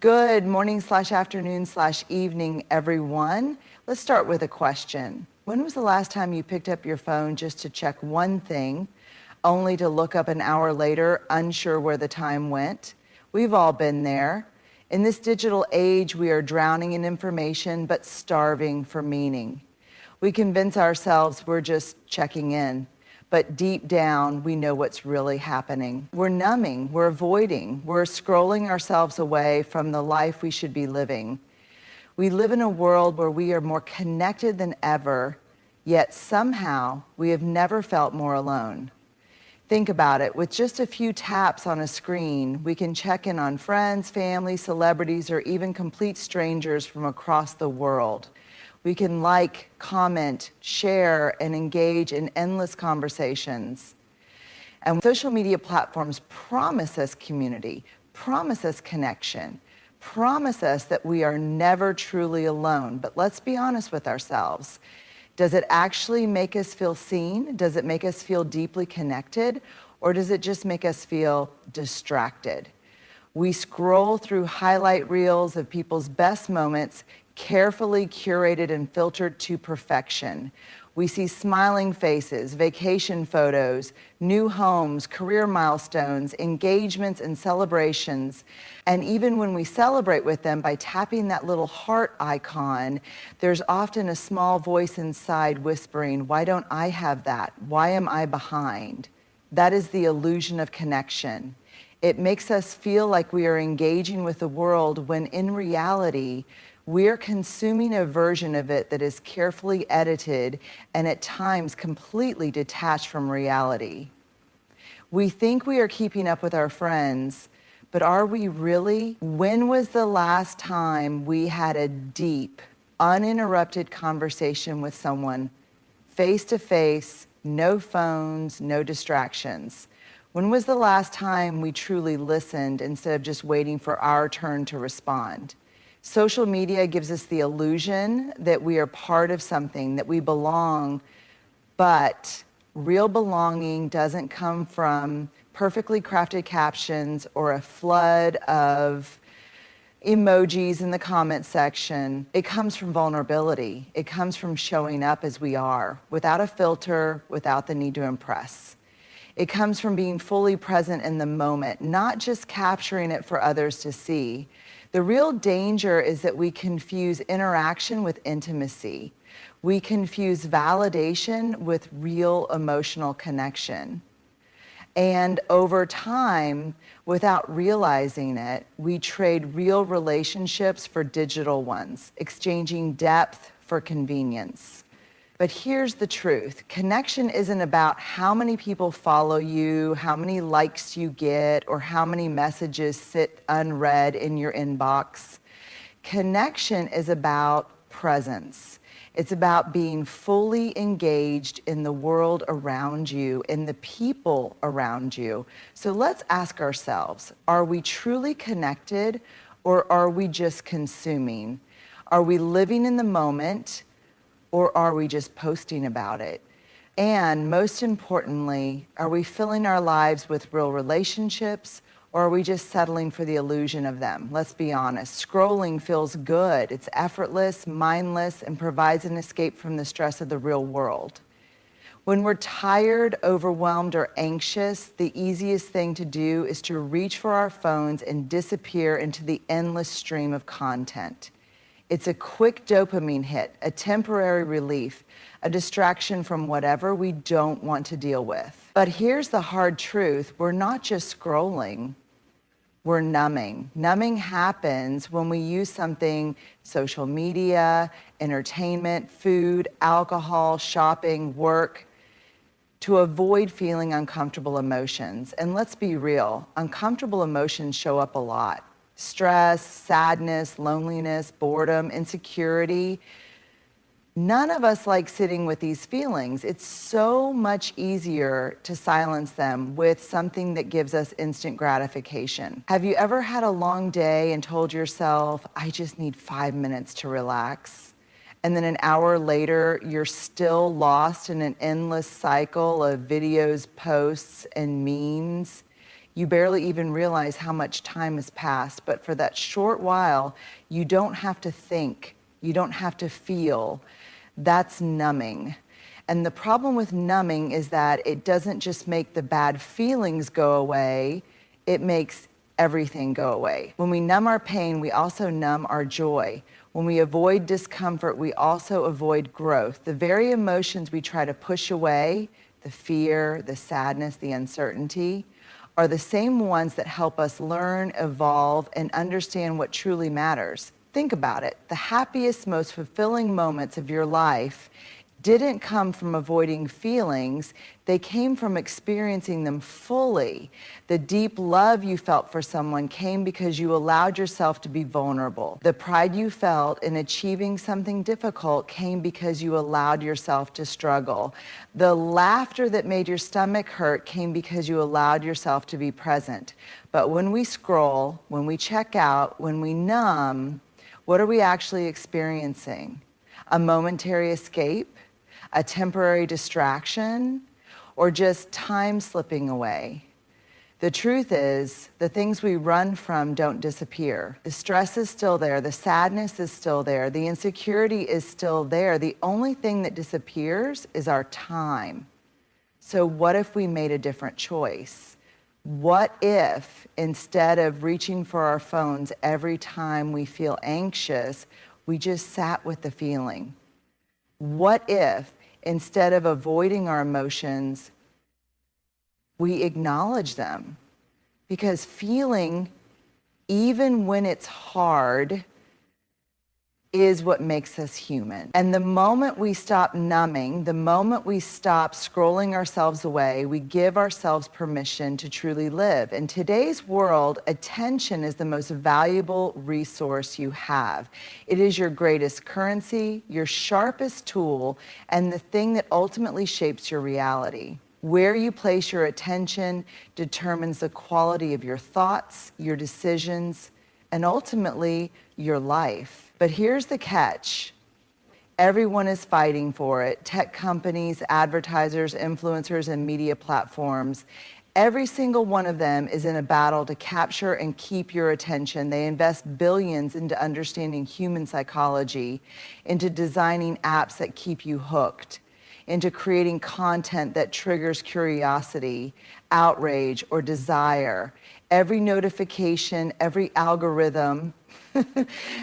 Good morning slash afternoon slash evening, everyone. Let's start with a question. When was the last time you picked up your phone just to check one thing, only to look up an hour later, unsure where the time went? We've all been there. In this digital age, we are drowning in information, but starving for meaning. We convince ourselves we're just checking in, but deep down, we know what's really happening. We're numbing, we're avoiding, we're scrolling ourselves away from the life we should be living. We live in a world where we are more connected than ever, yet somehow we have never felt more alone. Think about it. With just a few taps on a screen, we can check in on friends, family, celebrities, or even complete strangers from across the world. We can like, comment, share, and engage in endless conversations. And social media platforms promise us community, promise us connection, promise us that we are never truly alone. But let's be honest with ourselves. Does it actually make us feel seen? Does it make us feel deeply connected? Or does it just make us feel distracted? We scroll through highlight reels of people's best moments, carefully curated and filtered to perfection. We see smiling faces, vacation photos, new homes, career milestones, engagements and celebrations. And even when we celebrate with them by tapping that little heart icon, there's often a small voice inside whispering, "Why don't I have that? Why am I behind?" That is the illusion of connection. It makes us feel like we are engaging with the world when in reality, we're consuming a version of it that is carefully edited and at times completely detached from reality. We think we are keeping up with our friends, but are we really? When was the last time we had a deep, uninterrupted conversation with someone, face to face, no phones, no distractions? When was the last time we truly listened instead of just waiting for our turn to respond? Social media gives us the illusion that we are part of something, that we belong, but real belonging doesn't come from perfectly crafted captions or a flood of emojis in the comment section. It comes from vulnerability. It comes from showing up as we are, without a filter, without the need to impress. It comes from being fully present in the moment, not just capturing it for others to see. The real danger is that we confuse interaction with intimacy. We confuse validation with real emotional connection. And over time, without realizing it, we trade real relationships for digital ones, exchanging depth for convenience. But here's the truth. Connection isn't about how many people follow you, how many likes you get, or how many messages sit unread in your inbox. Connection is about presence. It's about being fully engaged in the world around you, in the people around you. So let's ask ourselves, are we truly connected or are we just consuming? Are we living in the moment? Or are we just posting about it? And most importantly, are we filling our lives with real relationships or are we just settling for the illusion of them? Let's be honest. Scrolling feels good. It's effortless, mindless, and provides an escape from the stress of the real world. When we're tired, overwhelmed, or anxious, the easiest thing to do is to reach for our phones and disappear into the endless stream of content. It's a quick dopamine hit, a temporary relief, a distraction from whatever we don't want to deal with. But here's the hard truth. We're not just scrolling, we're numbing. Numbing happens when we use something, social media, entertainment, food, alcohol, shopping, work, to avoid feeling uncomfortable emotions. And let's be real, uncomfortable emotions show up a lot. Stress, sadness, loneliness, boredom, insecurity. None of us like sitting with these feelings. It's so much easier to silence them with something that gives us instant gratification. Have you ever had a long day and told yourself, I just need 5 minutes to relax? And then an hour later, you're still lost in an endless cycle of videos, posts, and memes? You barely even realize how much time has passed, but for that short while, you don't have to think, you don't have to feel. That's numbing. And the problem with numbing is that it doesn't just make the bad feelings go away, it makes everything go away. When we numb our pain, we also numb our joy. When we avoid discomfort, we also avoid growth. The very emotions we try to push away, the fear, the sadness, the uncertainty, are the same ones that help us learn, evolve, and understand what truly matters. Think about it. The happiest, most fulfilling moments of your life didn't come from avoiding feelings, they came from experiencing them fully. The deep love you felt for someone came because you allowed yourself to be vulnerable. The pride you felt in achieving something difficult came because you allowed yourself to struggle. The laughter that made your stomach hurt came because you allowed yourself to be present. But when we scroll, when we check out, when we numb, what are we actually experiencing? A momentary escape? A temporary distraction, or just time slipping away? The truth is, the things we run from don't disappear. The stress is still there, the sadness is still there, the insecurity is still there. The only thing that disappears is our time. So what if we made a different choice? What if, instead of reaching for our phones every time we feel anxious, we just sat with the feeling? What if, instead of avoiding our emotions, we acknowledge them? Because feeling, even when it's hard, is what makes us human. And the moment we stop numbing, the moment we stop scrolling ourselves away, we give ourselves permission to truly live. In today's world, attention is the most valuable resource you have. It is your greatest currency, your sharpest tool, and the thing that ultimately shapes your reality. Where you place your attention determines the quality of your thoughts, your decisions, and ultimately your life. But here's the catch. Everyone is fighting for it. Tech companies, advertisers, influencers, and media platforms. Every single one of them is in a battle to capture and keep your attention. They invest billions into understanding human psychology, into designing apps that keep you hooked, into creating content that triggers curiosity, outrage, or desire. Every notification, every algorithm,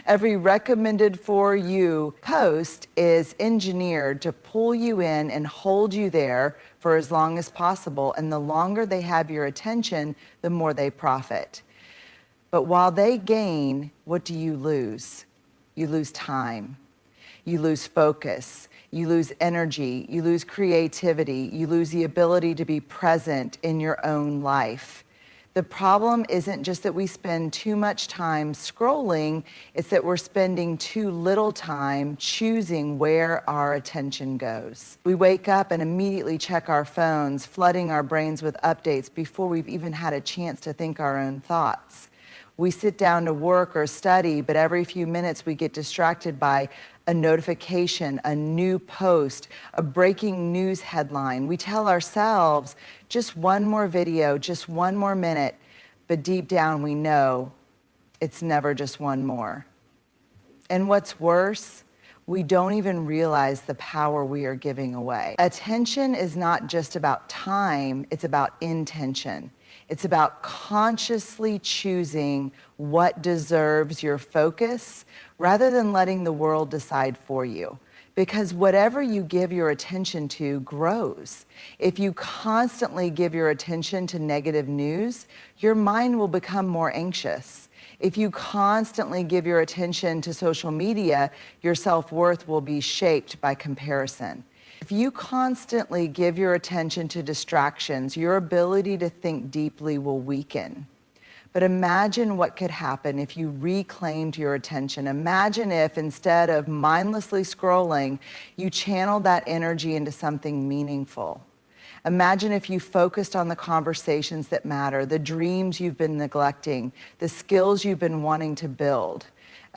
every recommended for you post is engineered to pull you in and hold you there for as long as possible. And the longer they have your attention, the more they profit. But while they gain, what do you lose? You lose time. You lose focus. You lose energy. You lose creativity. You lose the ability to be present in your own life. The problem isn't just that we spend too much time scrolling, it's that we're spending too little time choosing where our attention goes. We wake up and immediately check our phones, flooding our brains with updates before we've even had a chance to think our own thoughts. We sit down to work or study, but every few minutes we get distracted by a notification, a new post, a breaking news headline. We tell ourselves, just one more video, just one more minute, but deep down we know it's never just one more. And what's worse, we don't even realize the power we are giving away. Attention is not just about time, it's about intention. It's about consciously choosing what deserves your focus rather than letting the world decide for you. Because whatever you give your attention to grows. If you constantly give your attention to negative news, your mind will become more anxious. If you constantly give your attention to social media, your self-worth will be shaped by comparison. If you constantly give your attention to distractions, your ability to think deeply will weaken. But imagine what could happen if you reclaimed your attention. Imagine if, instead of mindlessly scrolling, you channeled that energy into something meaningful. Imagine if you focused on the conversations that matter, the dreams you've been neglecting, the skills you've been wanting to build.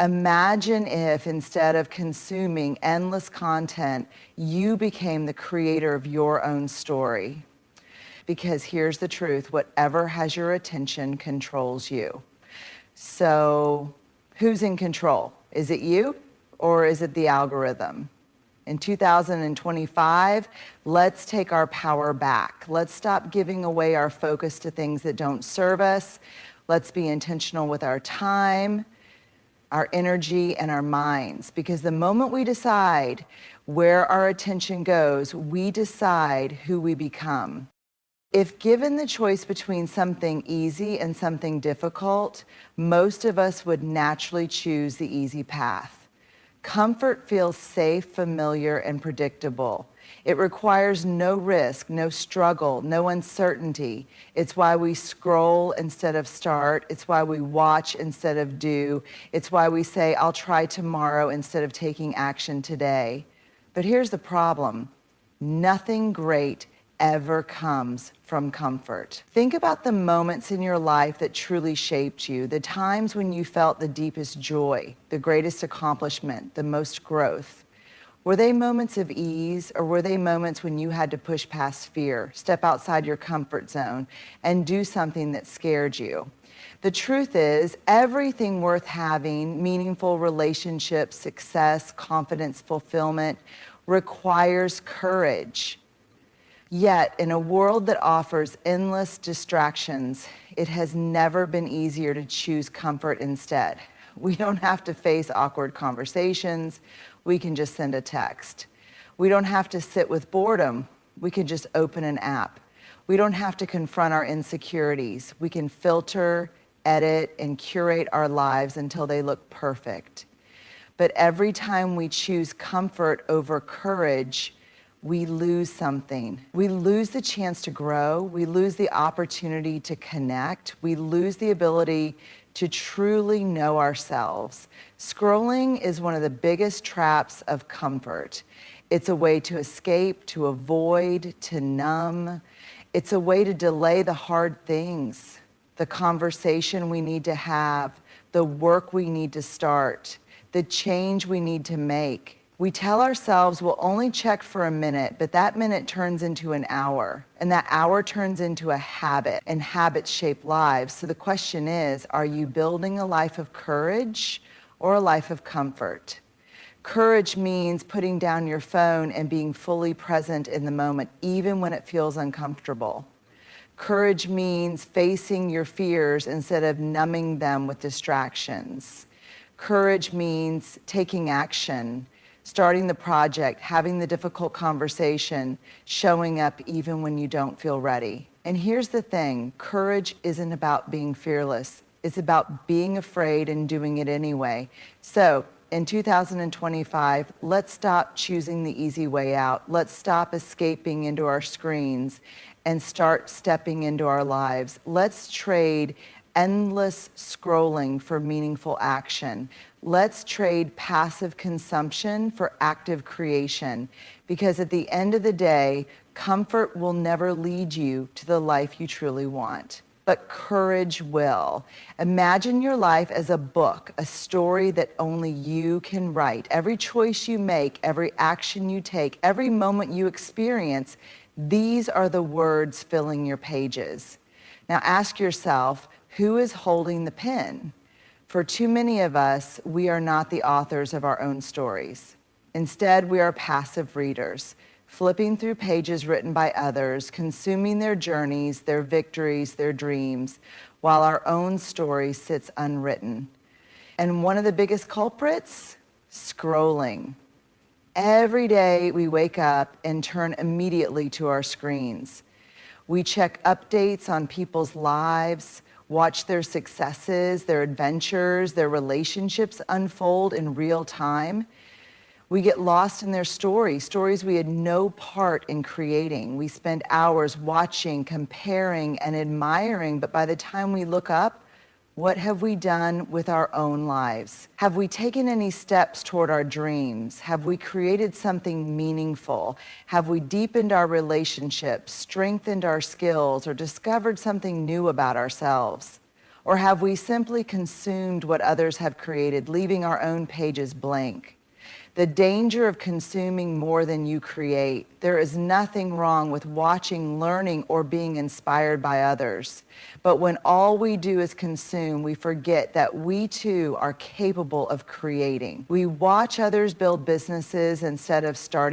Imagine if, instead of consuming endless content, you became the creator of your own story. Because here's the truth, whatever has your attention controls you. So who's in control? Is it you or is it the algorithm? In 2025, let's take our power back. Let's stop giving away our focus to things that don't serve us. Let's be intentional with our time, our energy, and our minds. Because the moment we decide where our attention goes, we decide who we become. If given the choice between something easy and something difficult, most of us would naturally choose the easy path. Comfort feels safe, familiar, and predictable. It requires no risk, no struggle, no uncertainty. It's why we scroll instead of start. It's why we watch instead of do. It's why we say, I'll try tomorrow instead of taking action today. But here's the problem. Nothing great ever comes from comfort. Think about the moments in your life that truly shaped you, the times when you felt the deepest joy, the greatest accomplishment, the most growth. Were they moments of ease, or were they moments when you had to push past fear, step outside your comfort zone, and do something that scared you? The truth is, everything worth having, meaningful relationships, success, confidence, fulfillment, requires courage. Yet, in a world that offers endless distractions, it has never been easier to choose comfort instead. We don't have to face awkward conversations. We can just send a text. We don't have to sit with boredom. We can just open an app. We don't have to confront our insecurities. We can filter, edit, and curate our lives until they look perfect. But every time we choose comfort over courage, we lose something. We lose the chance to grow. We lose the opportunity to connect. We lose the ability to truly know ourselves. Scrolling is one of the biggest traps of comfort. It's a way to escape, to avoid, to numb. It's a way to delay the hard things, the conversation we need to have, the work we need to start, the change we need to make. We tell ourselves we'll only check for a minute, but that minute turns into an hour, and that hour turns into a habit, and habits shape lives. So the question is, are you building a life of courage or a life of comfort? Courage means putting down your phone and being fully present in the moment, even when it feels uncomfortable. Courage means facing your fears instead of numbing them with distractions. Courage means taking action, starting the project, having the difficult conversation, showing up even when you don't feel ready. And here's the thing, courage isn't about being fearless. It's about being afraid and doing it anyway. So in 2025, let's stop choosing the easy way out. Let's stop escaping into our screens and start stepping into our lives. Let's trade endless scrolling for meaningful action. Let's trade passive consumption for active creation, because at the end of the day, comfort will never lead you to the life you truly want, but courage will. Imagine your life as a book, a story that only you can write. Every choice you make, every action you take, every moment you experience, these are the words filling your pages. Now ask yourself, who is holding the pen? For too many of us, we are not the authors of our own stories. Instead, we are passive readers, flipping through pages written by others, consuming their journeys, their victories, their dreams, while our own story sits unwritten. And one of the biggest culprits? Scrolling. Every day we wake up and turn immediately to our screens. We check updates on people's lives, watch their successes, their adventures, their relationships unfold in real time. We get lost in their stories we had no part in creating. We spend hours watching, comparing, and admiring, but by the time we look up, what have we done with our own lives? Have we taken any steps toward our dreams? Have we created something meaningful? Have we deepened our relationships, strengthened our skills, or discovered something new about ourselves? Or have we simply consumed what others have created, leaving our own pages blank? The danger of consuming more than you create. There is nothing wrong with watching, learning, or being inspired by others. But when all we do is consume, we forget that we too are capable of creating. We watch others build businesses instead of starting